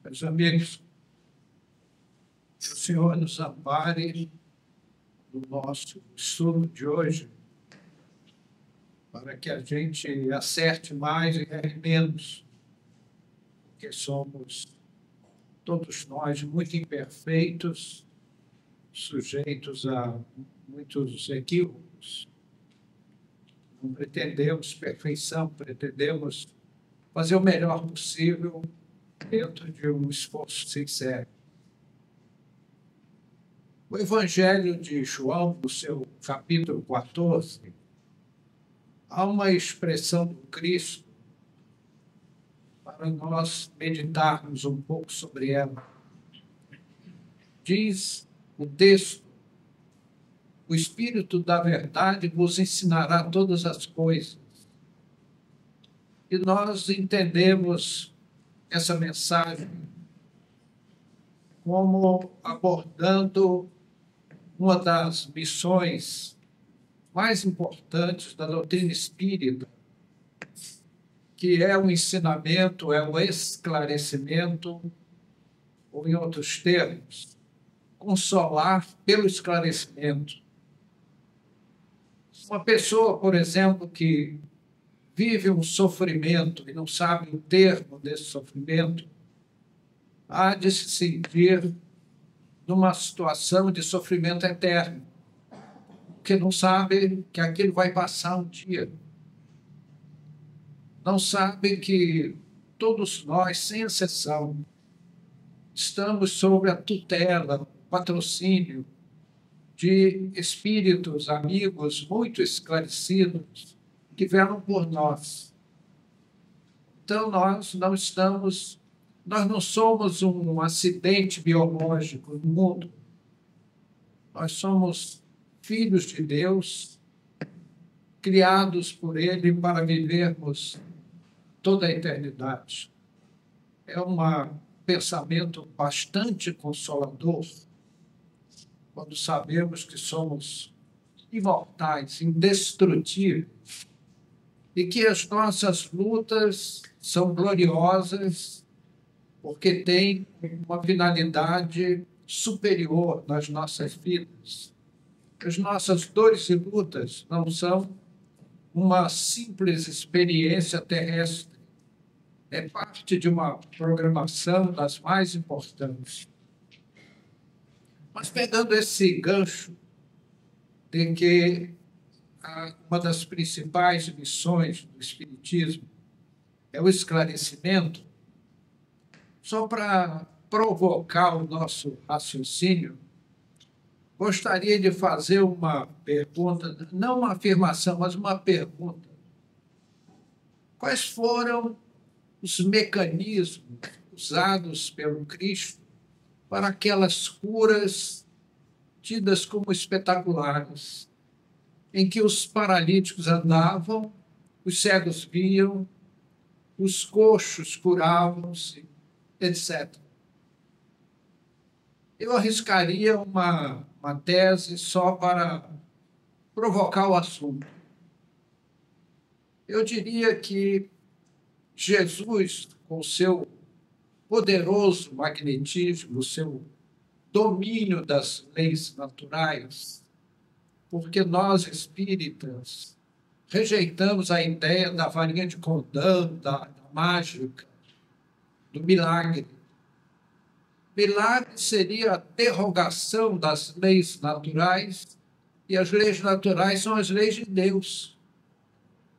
Meus amigos, que o Senhor nos ampare no nosso estudo de hoje, para que a gente acerte mais e erre menos, porque somos todos nós muito imperfeitos, sujeitos a muitos equívocos. Não pretendemos perfeição, pretendemos fazer o melhor possível dentro de um esforço sincero. O Evangelho de João, no seu capítulo 14, há uma expressão do Cristo para nós meditarmos um pouco sobre ela. Diz o texto: o Espírito da verdade vos ensinará todas as coisas. E nós entendemos essa mensagem como abordando uma das missões mais importantes da doutrina espírita, que é o ensinamento, é o esclarecimento, ou, em outros termos, consolar pelo esclarecimento. Uma pessoa, por exemplo, que vive um sofrimento e não sabe o termo desse sofrimento, há de se sentir numa situação de sofrimento eterno, porque não sabe que aquilo vai passar um dia. Não sabe que todos nós, sem exceção, estamos sob a tutela, o patrocínio de espíritos, amigos muito esclarecidos que vieram por nós. Então, nós não somos um acidente biológico no mundo. Nós somos filhos de Deus, criados por Ele para vivermos toda a eternidade. É um pensamento bastante consolador quando sabemos que somos imortais, indestrutíveis, e que as nossas lutas são gloriosas porque têm uma finalidade superior nas nossas vidas. As nossas dores e lutas não são uma simples experiência terrestre, é parte de uma programação das mais importantes. Mas pegando esse gancho de que uma das principais missões do Espiritismo é o esclarecimento, só para provocar o nosso raciocínio, gostaria de fazer uma pergunta, não uma afirmação, mas uma pergunta. Quais foram os mecanismos usados pelo Cristo para aquelas curas tidas como espetaculares, em que os paralíticos andavam, os cegos viam, os coxos curavam-se, etc. Eu arriscaria uma tese só para provocar o assunto. Eu diria que Jesus, com o seu poderoso magnetismo, o seu domínio das leis naturais, porque nós, espíritas, rejeitamos a ideia da varinha de condão, da mágica, do milagre. Milagre seria a derrogação das leis naturais, e as leis naturais são as leis de Deus.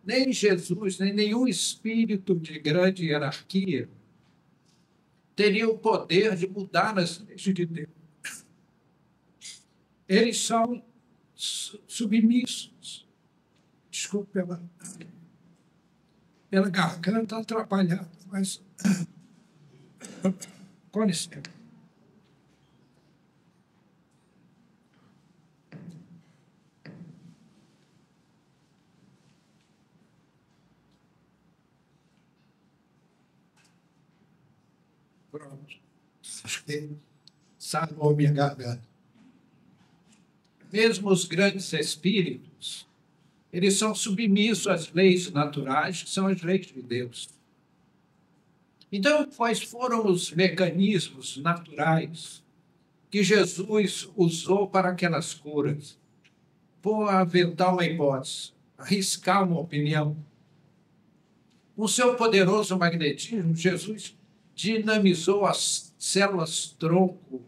Nem Jesus, nem nenhum espírito de grande hierarquia teria o poder de mudar as leis de Deus. Eles são submissos. Desculpe pela garganta atrapalhada, mas com licença. Pronto. Acho que sarou minha garganta. Mesmo os grandes espíritos, eles são submissos às leis naturais, que são as leis de Deus. Então, quais foram os mecanismos naturais que Jesus usou para aquelas curas? Vou aventar uma hipótese, arriscar uma opinião. Com seu poderoso magnetismo, Jesus dinamizou as células-tronco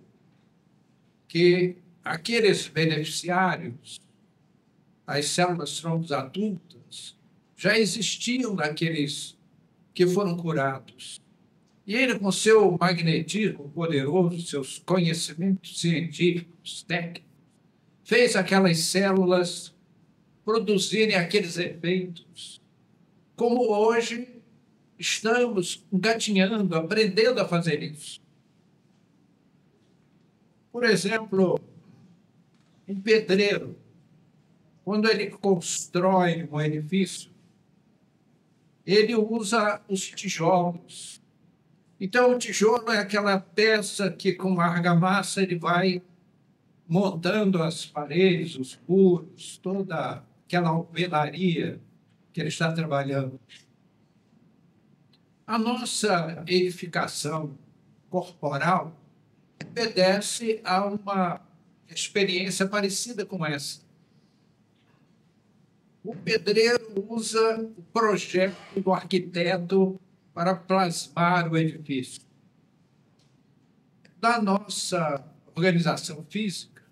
que aqueles beneficiários, as células-troncos adultas, já existiam naqueles que foram curados. E ele, com seu magnetismo poderoso, seus conhecimentos científicos, técnicos, fez aquelas células produzirem aqueles efeitos. Como hoje estamos engatinhando, aprendendo a fazer isso. Por exemplo, um pedreiro, quando ele constrói um edifício, ele usa os tijolos. Então, o tijolo é aquela peça que, com argamassa, ele vai montando as paredes, os muros, toda aquela alvenaria que ele está trabalhando. A nossa edificação corporal obedece a uma experiência parecida com essa. O pedreiro usa o projeto do arquiteto para plasmar o edifício. Da nossa organização física,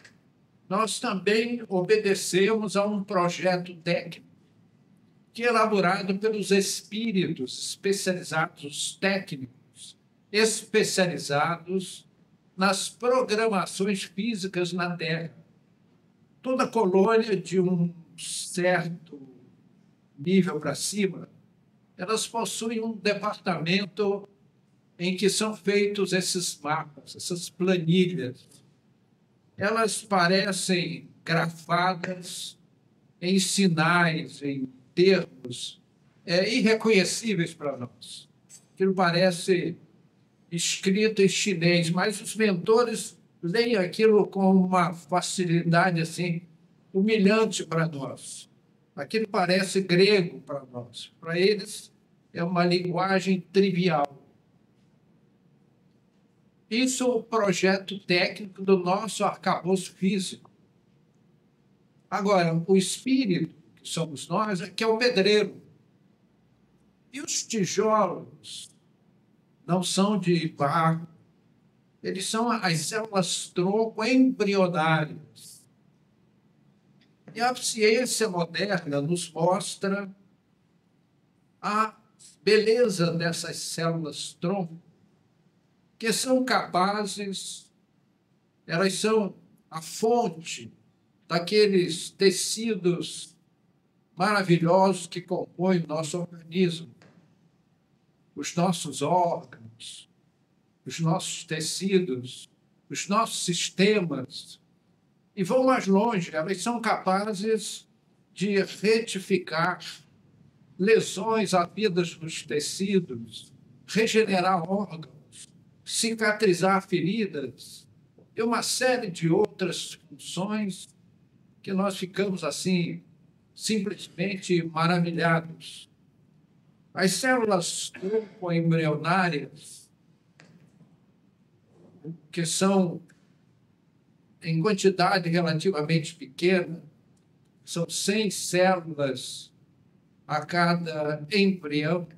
nós também obedecemos a um projeto técnico que é elaborado pelos espíritos especializados, técnicos, especializados nas programações físicas na Terra. Toda colônia de um certo nível para cima, elas possuem um departamento em que são feitos esses mapas, essas planilhas. Elas parecem grafadas em sinais, em termos irreconhecíveis para nós. Aquilo parece escrito em chinês, mas os mentores leem aquilo com uma facilidade assim, humilhante para nós. Aquilo parece grego para nós. Para eles, é uma linguagem trivial. Isso é o projeto técnico do nosso arcabouço físico. Agora, o espírito, que somos nós, é que é o pedreiro. E os tijolos não são de barro, eles são as células-tronco embrionárias. E a ciência moderna nos mostra a beleza dessas células-tronco, que são capazes, elas são a fonte daqueles tecidos maravilhosos que compõem o nosso organismo, os nossos órgãos, os nossos tecidos, os nossos sistemas. E vão mais longe, elas são capazes de retificar lesões havidas nos tecidos, regenerar órgãos, cicatrizar feridas e uma série de outras funções que nós ficamos assim simplesmente maravilhados. As células tronco-embrionárias, que são em quantidade relativamente pequena, são 100 células a cada embrião,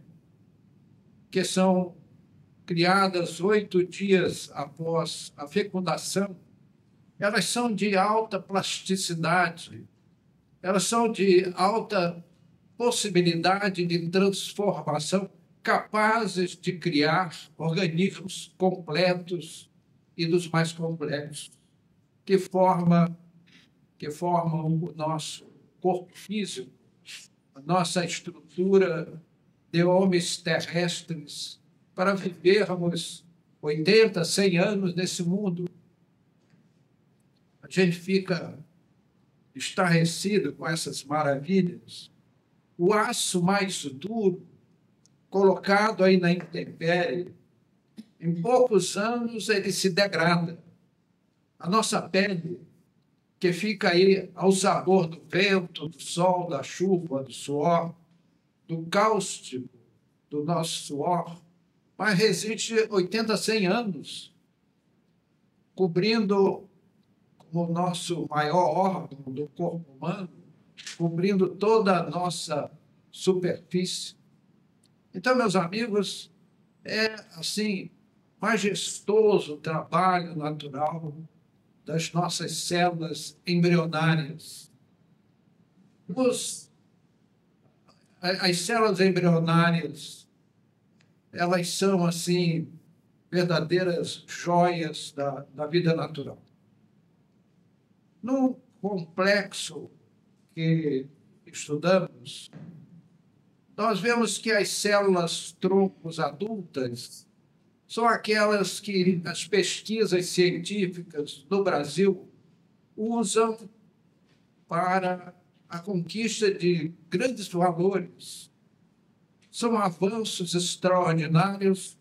que são criadas 8 dias após a fecundação. Elas são de alta plasticidade, elas são de alta possibilidade de transformação, capazes de criar organismos completos e dos mais complexos, que formam o nosso corpo físico, a nossa estrutura de homens terrestres, para vivermos 80, 100 anos nesse mundo. A gente fica estarrecido com essas maravilhas. O aço mais duro, colocado aí na intempérie, em poucos anos ele se degrada. A nossa pele, que fica aí ao sabor do vento, do sol, da chuva, do suor, do cáustico do nosso suor, mas resiste 80, 100 anos, cobrindo o nosso maior órgão do corpo humano, cobrindo toda a nossa superfície. Então, meus amigos, é assim majestoso o trabalho natural das nossas células embrionárias. As células embrionárias, elas são assim verdadeiras joias da vida natural. No complexo que estudamos, nós vemos que as células troncos adultas são aquelas que as pesquisas científicas do Brasil usam para a conquista de grandes valores. São avanços extraordinários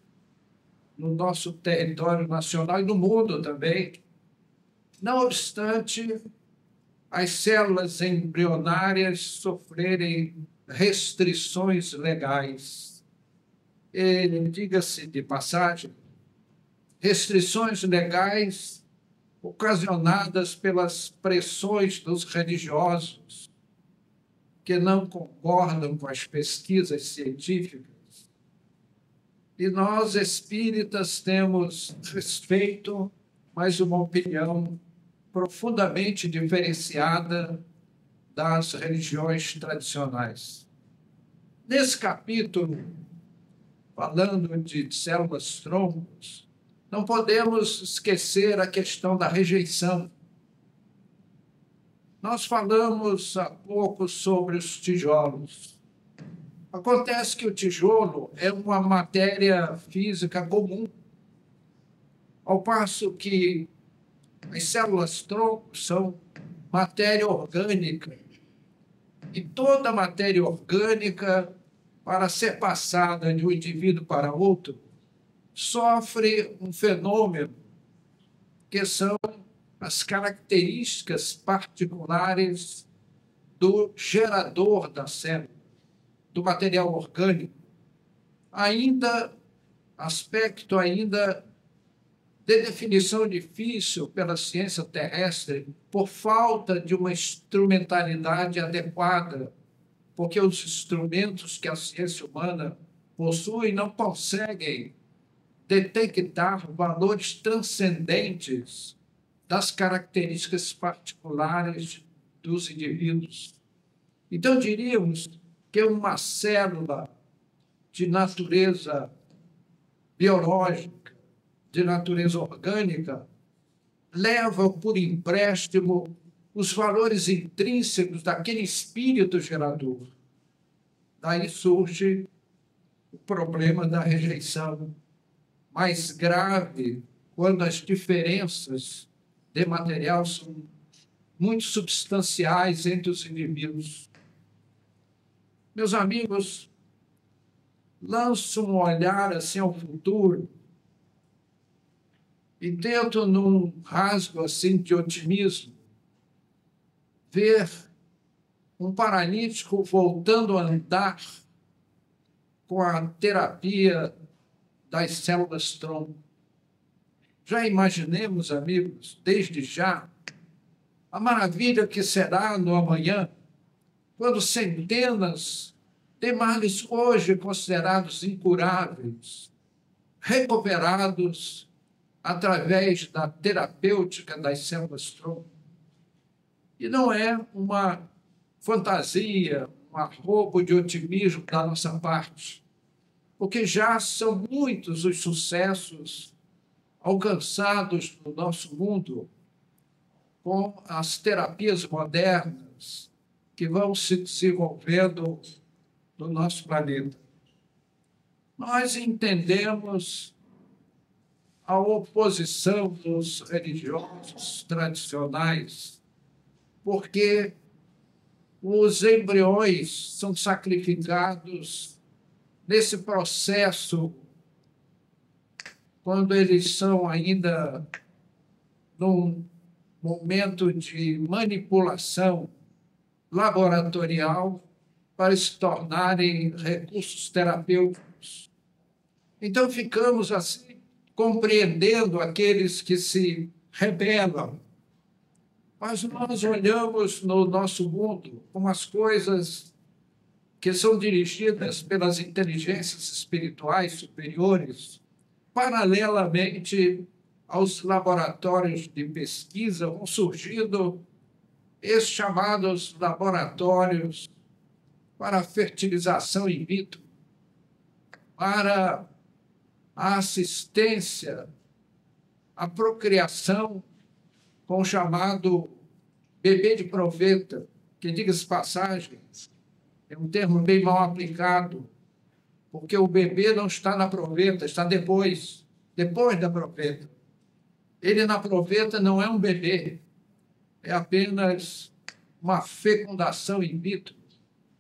no nosso território nacional e no mundo também. Não obstante, as células embrionárias sofrerem restrições legais. E, diga-se de passagem, restrições legais ocasionadas pelas pressões dos religiosos que não concordam com as pesquisas científicas. E nós, espíritas, temos respeito, mas uma opinião profundamente diferenciada das religiões tradicionais. Nesse capítulo, falando de células troncos, não podemos esquecer a questão da rejeição. Nós falamos há pouco sobre os tijolos. Acontece que o tijolo é uma matéria física comum, ao passo que as células troncos são matéria orgânica. E toda matéria orgânica, para ser passada de um indivíduo para outro, sofre um fenômeno que são as características particulares do gerador da célula, do material orgânico. Aspecto ainda de definição difícil pela ciência terrestre, por falta de uma instrumentalidade adequada, porque os instrumentos que a ciência humana possui não conseguem detectar valores transcendentes das características particulares dos indivíduos. Então, diríamos que uma célula de natureza biológica, de natureza orgânica, leva por empréstimo os valores intrínsecos daquele espírito gerador. Daí surge o problema da rejeição, mais grave quando as diferenças de material são muito substanciais entre os indivíduos. Meus amigos, lanço um olhar assim ao futuro e tento, num rasgo assim de otimismo, ver um paralítico voltando a andar com a terapia das células tronco. Já imaginemos, amigos, desde já, a maravilha que será no amanhã, quando centenas de males hoje considerados incuráveis, recuperados através da terapêutica das células tronco. E não é uma fantasia, um arrobo de otimismo da nossa parte, porque já são muitos os sucessos alcançados no nosso mundo com as terapias modernas que vão se desenvolvendo no nosso planeta. Nós entendemos a oposição dos religiosos tradicionais, porque os embriões são sacrificados nesse processo quando eles são ainda num momento de manipulação laboratorial para se tornarem recursos terapêuticos. Então, ficamos assim, compreendendo aqueles que se rebelam. Mas nós olhamos no nosso mundo como as coisas que são dirigidas pelas inteligências espirituais superiores, paralelamente aos laboratórios de pesquisa, vão surgindo esses chamados laboratórios para a fertilização in vitro, para a assistência à procriação com o chamado bebê de proveta, que, diga-se passagem, é um termo bem mal aplicado, porque o bebê não está na proveta, está depois da proveta. Ele na proveta não é um bebê, é apenas uma fecundação in vitro,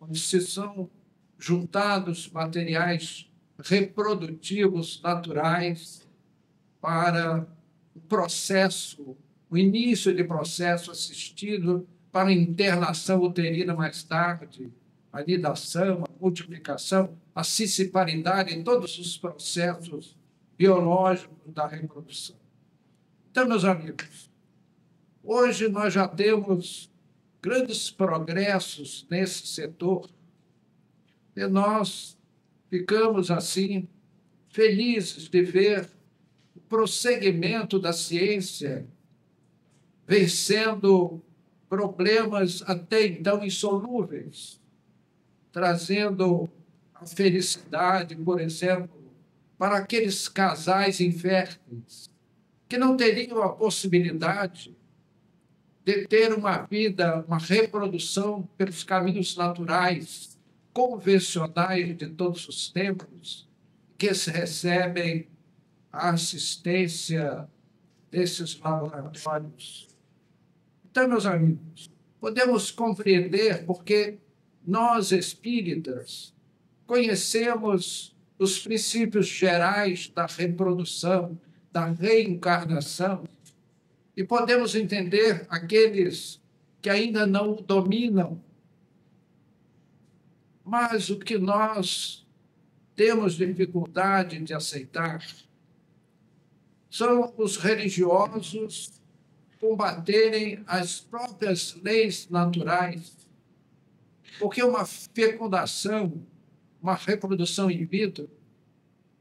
onde se são juntados materiais reprodutivos naturais para o processo, o início de processo assistido para a internação uterina mais tarde, a nidação, a multiplicação, a cisciparidade, todos os processos biológicos da reprodução. Então, meus amigos, hoje nós já temos grandes progressos nesse setor e nós ficamos, assim, felizes de ver o prosseguimento da ciência vencendo problemas até então insolúveis, trazendo a felicidade, por exemplo, para aqueles casais inférteis que não teriam a possibilidade de ter uma vida, uma reprodução pelos caminhos naturais, convencionais de todos os tempos, que se recebem a assistência desses laboratórios. Então, meus amigos, podemos compreender porque nós, espíritas, conhecemos os princípios gerais da reprodução, da reencarnação, e podemos entender aqueles que ainda não o dominam. Mas o que nós temos dificuldade de aceitar são os religiosos combaterem as próprias leis naturais, porque uma fecundação, uma reprodução in vitro,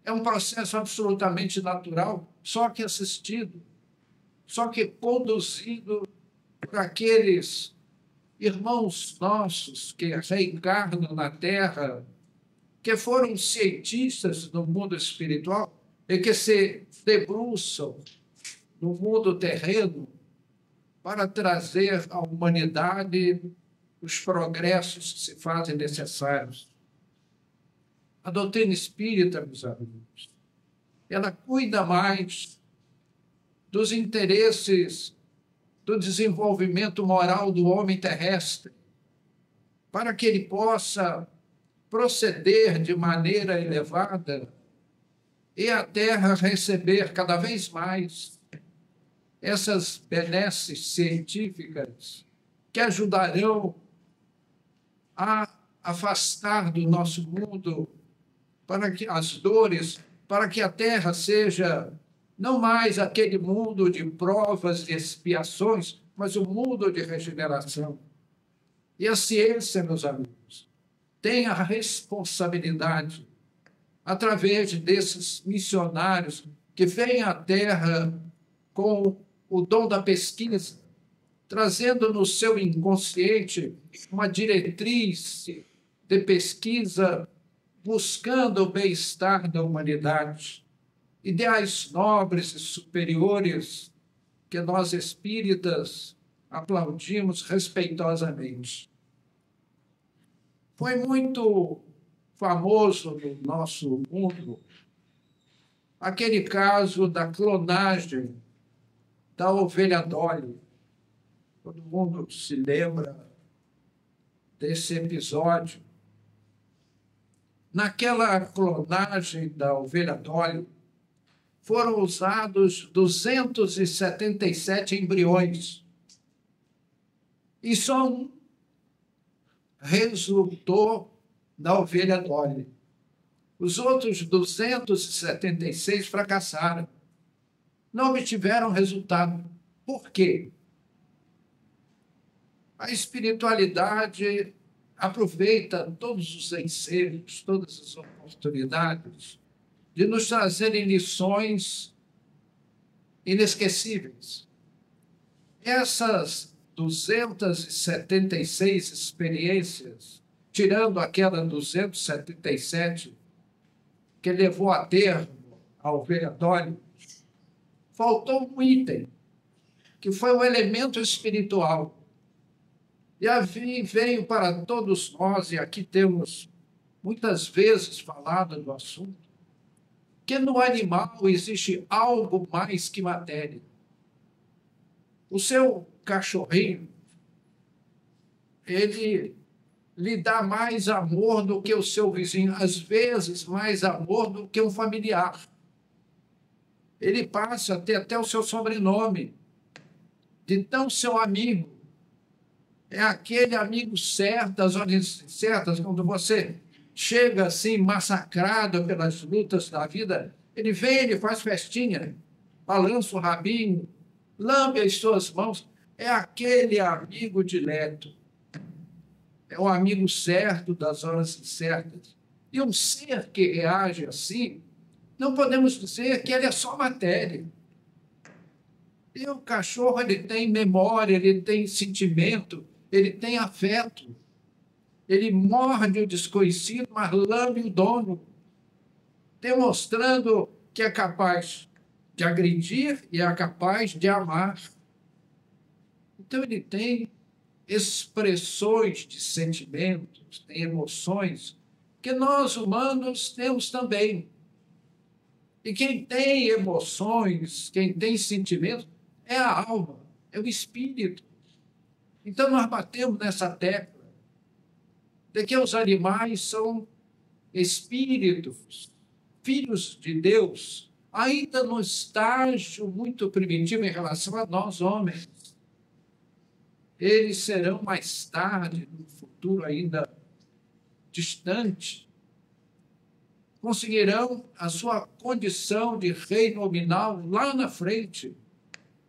é um processo absolutamente natural, só que assistido, só que conduzido por aqueles irmãos nossos que reencarnam na Terra, que foram cientistas no mundo espiritual e que se debruçam no mundo terreno para trazer à humanidade os progressos que se fazem necessários. A doutrina espírita, meus amigos, ela cuida mais dos interesses do desenvolvimento moral do homem terrestre, para que ele possa proceder de maneira elevada e a Terra receber cada vez mais essas benesses científicas que ajudarão a afastar do nosso mundo para que as dores, para que a Terra seja não mais aquele mundo de provas e expiações, mas um mundo de regeneração. E a ciência, meus amigos, tem a responsabilidade, através desses missionários que vêm à Terra com o dom da pesquisa, trazendo no seu inconsciente uma diretriz de pesquisa, buscando o bem-estar da humanidade, ideais nobres e superiores que nós espíritas aplaudimos respeitosamente. Foi muito famoso no nosso mundo aquele caso da clonagem da ovelha Dolly. Todo mundo se lembra desse episódio. Naquela clonagem da ovelha Dolly, foram usados 277 embriões. E só um resultou da ovelha Dolly. Os outros 276 fracassaram. Não obtiveram resultado. Por quê? A espiritualidade aproveita todos os ensenos, todas as oportunidades de nos trazerem lições inesquecíveis. Essas 276 experiências, tirando aquela 277, que levou a termo ao vereadório, faltou um item, que foi o elemento espiritual. E assim veio para todos nós, e aqui temos muitas vezes falado do assunto, que no animal existe algo mais que matéria. O seu cachorrinho, ele lhe dá mais amor do que o seu vizinho, às vezes mais amor do que um familiar. Ele passa a ter até o seu sobrenome, de tão seu amigo. É aquele amigo certo, das horas certas, quando você chega assim, massacrado pelas lutas da vida, ele vem, ele faz festinha, balança o rabinho, lambe as suas mãos. É aquele amigo dileto. É o amigo certo das horas certas. E um ser que reage assim, não podemos dizer que ele é só matéria. E o cachorro, ele tem memória, ele tem sentimento, ele tem afeto. Ele morde o desconhecido, mas lambe o dono, demonstrando que é capaz de agredir e é capaz de amar. Então, ele tem expressões de sentimentos, tem emoções que nós humanos temos também. E quem tem emoções, quem tem sentimentos, é a alma, é o espírito. Então, nós batemos nessa tecla de que os animais são espíritos, filhos de Deus, ainda no estágio muito primitivo em relação a nós, homens. Eles serão mais tarde, no futuro ainda distante, conseguirão a sua condição de rei nominal lá na frente,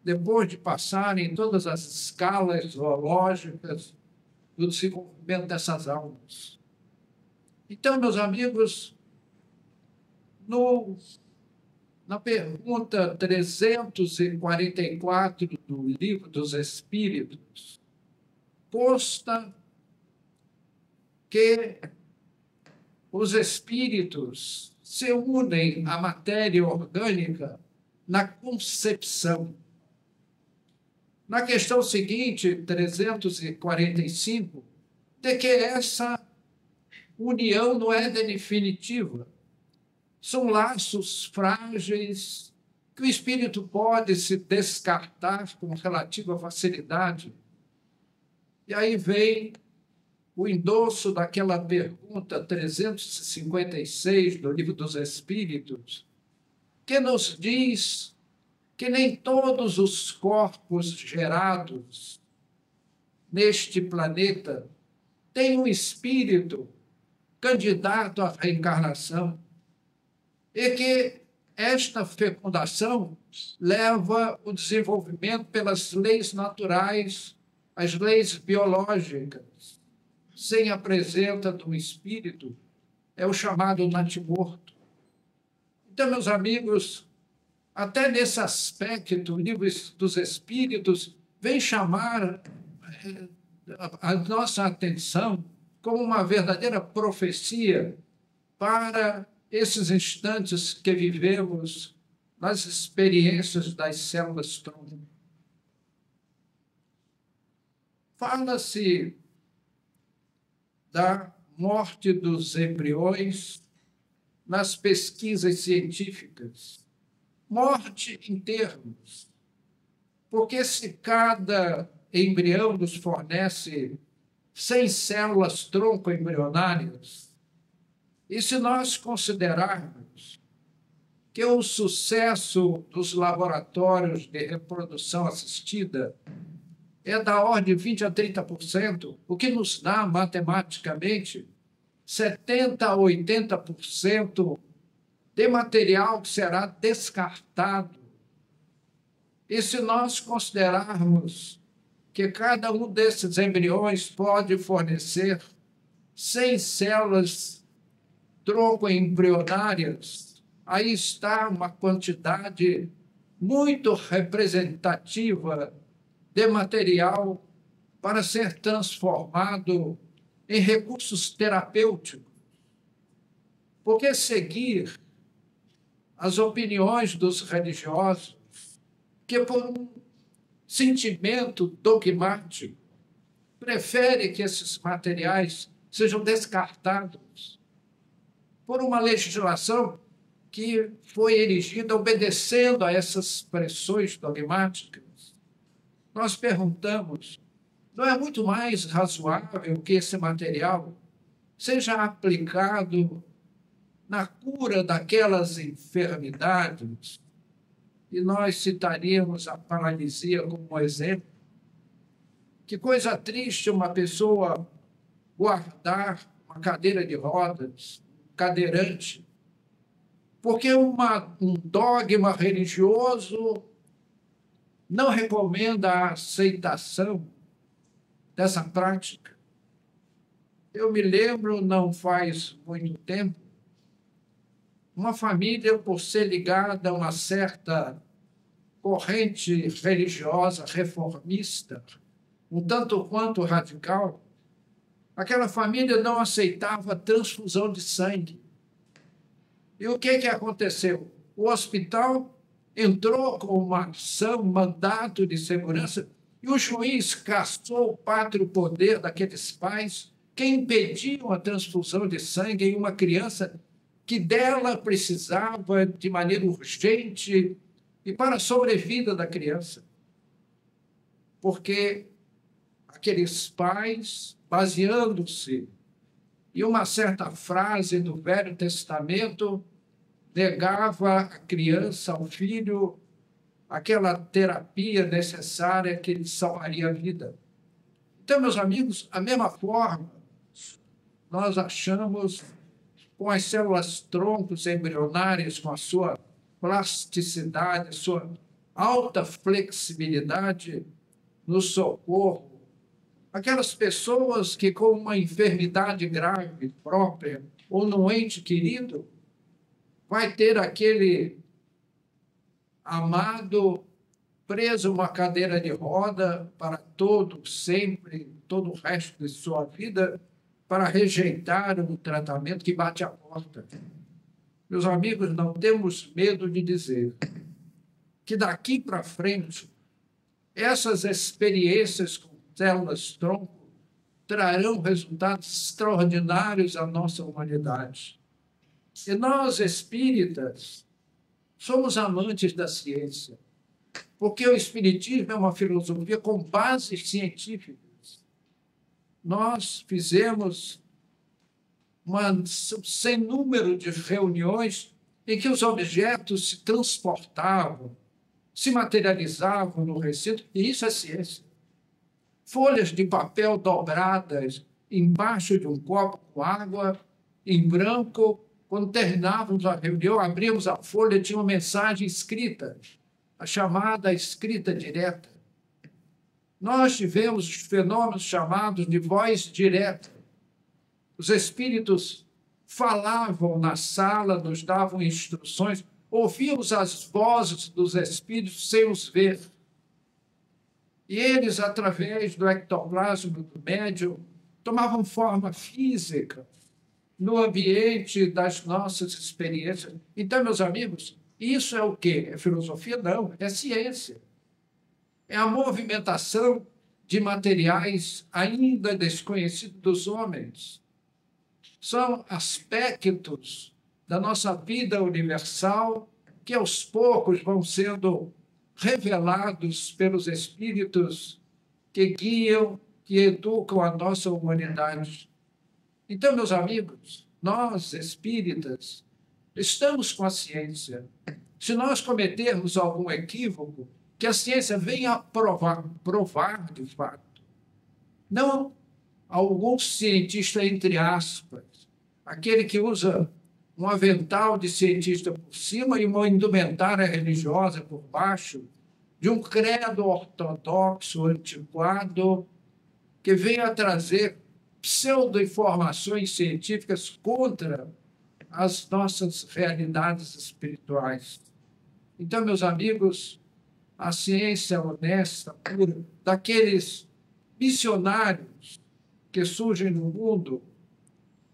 depois de passarem todas as escalas zoológicas do desenvolvimento dessas almas. Então, meus amigos, na pergunta 344 do Livro dos Espíritos, consta que os espíritos se unem à matéria orgânica na concepção. Na questão seguinte, 345, de que essa união não é definitiva. São laços frágeis que o espírito pode se descartar com relativa facilidade. E aí vem o endosso daquela pergunta 356 do Livro dos Espíritos, que nos diz que nem todos os corpos gerados neste planeta têm um espírito candidato à reencarnação, e que esta fecundação leva o desenvolvimento pelas leis naturais, as leis biológicas. Sem a presença do espírito, é o chamado natimorto. Então, meus amigos, até nesse aspecto, o Livro dos Espíritos vem chamar a nossa atenção como uma verdadeira profecia para esses instantes que vivemos nas experiências das células-tronco. Fala-se da morte dos embriões nas pesquisas científicas. Morte em termos, porque se cada embrião nos fornece 100 células-tronco embrionárias, e se nós considerarmos que o sucesso dos laboratórios de reprodução assistida é da ordem de 20% a 30%, o que nos dá, matematicamente, 70% a 80% de material que será descartado. E se nós considerarmos que cada um desses embriões pode fornecer 100 células tronco embrionárias, aí está uma quantidade muito representativa de material para ser transformado em recursos terapêuticos. Por que seguir as opiniões dos religiosos que, por um sentimento dogmático, prefere que esses materiais sejam descartados por uma legislação que foi erigida obedecendo a essas pressões dogmáticas? Nós perguntamos, não é muito mais razoável que esse material seja aplicado na cura daquelas enfermidades? E nós citaríamos a paralisia como um exemplo. Que coisa triste uma pessoa guardar uma cadeira de rodas, cadeirante, porque um dogma religioso não recomenda a aceitação dessa prática. Eu me lembro, não faz muito tempo, uma família, por ser ligada a uma certa corrente religiosa reformista, um tanto quanto radical, aquela família não aceitava transfusão de sangue. E o que aconteceu? O hospital entrou com uma ação, mandato de segurança, e o juiz cassou o pátrio poder daqueles pais que impediam a transfusão de sangue em uma criança que dela precisava de maneira urgente e para a sobrevida da criança. Porque aqueles pais, baseando-se em uma certa frase do Velho Testamento, negava à criança, ao filho, aquela terapia necessária que lhe salvaria a vida. Então, meus amigos, a mesma forma, nós achamos com as células troncos embrionárias, com a sua plasticidade, sua alta flexibilidade no socorro, aquelas pessoas que com uma enfermidade grave própria ou num ente querido, vai ter aquele amado preso a uma cadeira de roda para todo, sempre, todo o resto de sua vida, para rejeitar um tratamento que bate à porta. Meus amigos, não temos medo de dizer que daqui para frente essas experiências com células-tronco trarão resultados extraordinários à nossa humanidade. E nós, espíritas, somos amantes da ciência, porque o espiritismo é uma filosofia com bases científicas. Nós fizemos sem número de reuniões em que os objetos se transportavam, se materializavam no recinto, e isso é ciência. Folhas de papel dobradas embaixo de um copo com água, em branco. Quando terminávamos a reunião, abríamos a folha e tinha uma mensagem escrita, a chamada escrita direta. Nós tivemos os fenômenos chamados de voz direta. Os espíritos falavam na sala, nos davam instruções, ouvíamos as vozes dos espíritos sem os ver. E eles, através do ectoplasma do médium, tomavam forma física no ambiente das nossas experiências. Então, meus amigos, isso é o quê? É filosofia? Não, é ciência. É a movimentação de materiais ainda desconhecidos dos homens. São aspectos da nossa vida universal que, aos poucos, vão sendo revelados pelos espíritos que guiam, que educam a nossa humanidade. Então, meus amigos, nós, espíritas, estamos com a ciência. Se nós cometermos algum equívoco, que a ciência venha a provar de fato. Não algum cientista, entre aspas, aquele que usa um avental de cientista por cima e uma indumentária religiosa por baixo, de um credo ortodoxo, antiquado, que vem a trazer pseudo-informações científicas contra as nossas realidades espirituais. Então, meus amigos, a ciência honesta, pura, daqueles missionários que surgem no mundo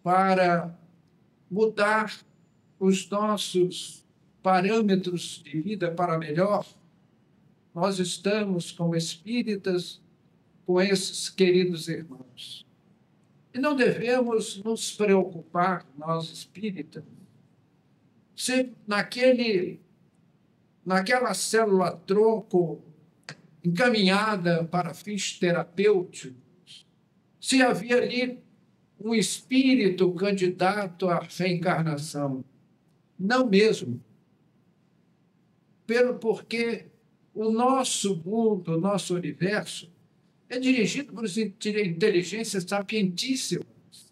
para mudar os nossos parâmetros de vida para melhor, nós estamos como espíritas com esses queridos irmãos. E não devemos nos preocupar, nós espíritas, se naquela célula-tronco encaminhada para fins terapêuticos, se havia ali um espírito candidato à reencarnação. Não mesmo. Porque o nosso mundo, o nosso universo, é dirigido por inteligências sapientíssimas,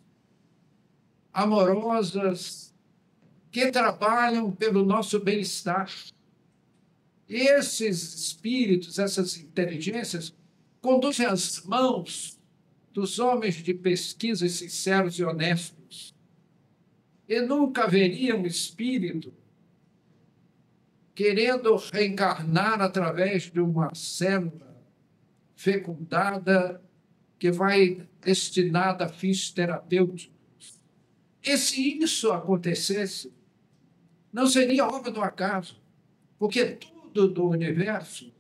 amorosas, que trabalham pelo nosso bem-estar. Esses espíritos, essas inteligências, conduzem as mãos dos homens de pesquisa sinceros e honestos. E nunca haveria um espírito querendo reencarnar através de uma célula fecundada que vai destinada a fins terapêuticos. E se isso acontecesse, não seria obra do acaso, porque tudo do universo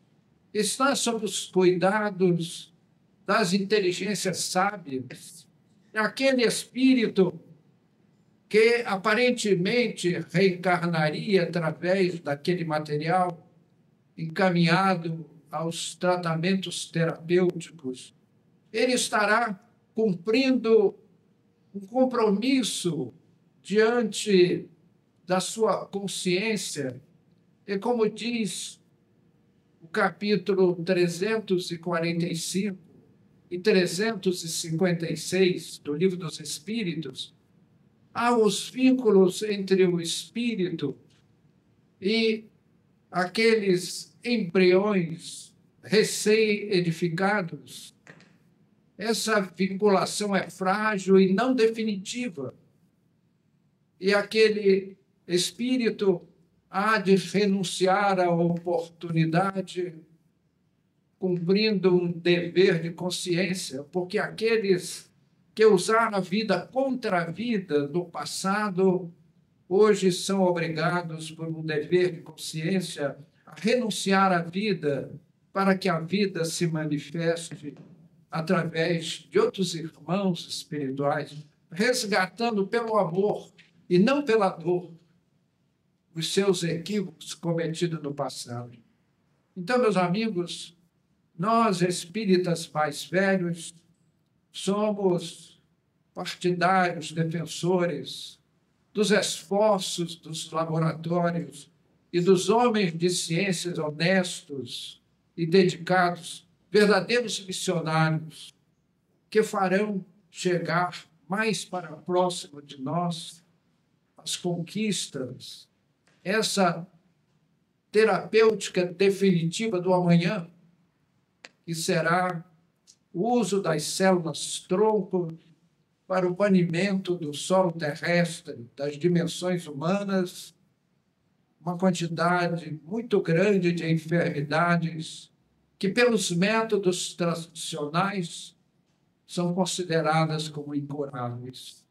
está sob os cuidados das inteligências sábias. Aquele espírito que aparentemente reencarnaria através daquele material encaminhado aos tratamentos terapêuticos, ele estará cumprindo um compromisso diante da sua consciência. E como diz o capítulo 345 e 356 do Livro dos Espíritos, há os vínculos entre o espírito e aqueles embriões recém-edificados. Essa vinculação é frágil e não definitiva. E aquele espírito há de renunciar à oportunidade, cumprindo um dever de consciência, porque aqueles que usaram a vida contra a vida no passado, hoje são obrigados, por um dever de consciência, a renunciar à vida para que a vida se manifeste através de outros irmãos espirituais, resgatando pelo amor e não pela dor os seus equívocos cometidos no passado. Então, meus amigos, nós espíritas mais velhos somos partidários, defensores dos esforços dos laboratórios e dos homens de ciências honestos e dedicados, verdadeiros missionários, que farão chegar mais para próximo de nós as conquistas, essa terapêutica definitiva do amanhã, que será o uso das células-tronco para o banimento do solo terrestre, das dimensões humanas, uma quantidade muito grande de enfermidades que, pelos métodos tradicionais, são consideradas como incuráveis.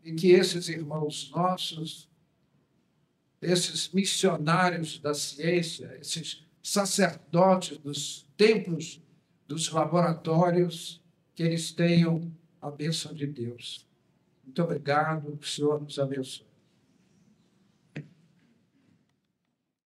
E que esses irmãos nossos, esses missionários da ciência, esses sacerdotes dos templos, dos laboratórios, que eles tenham a bênção de Deus. Muito obrigado, que o Senhor nos abençoe.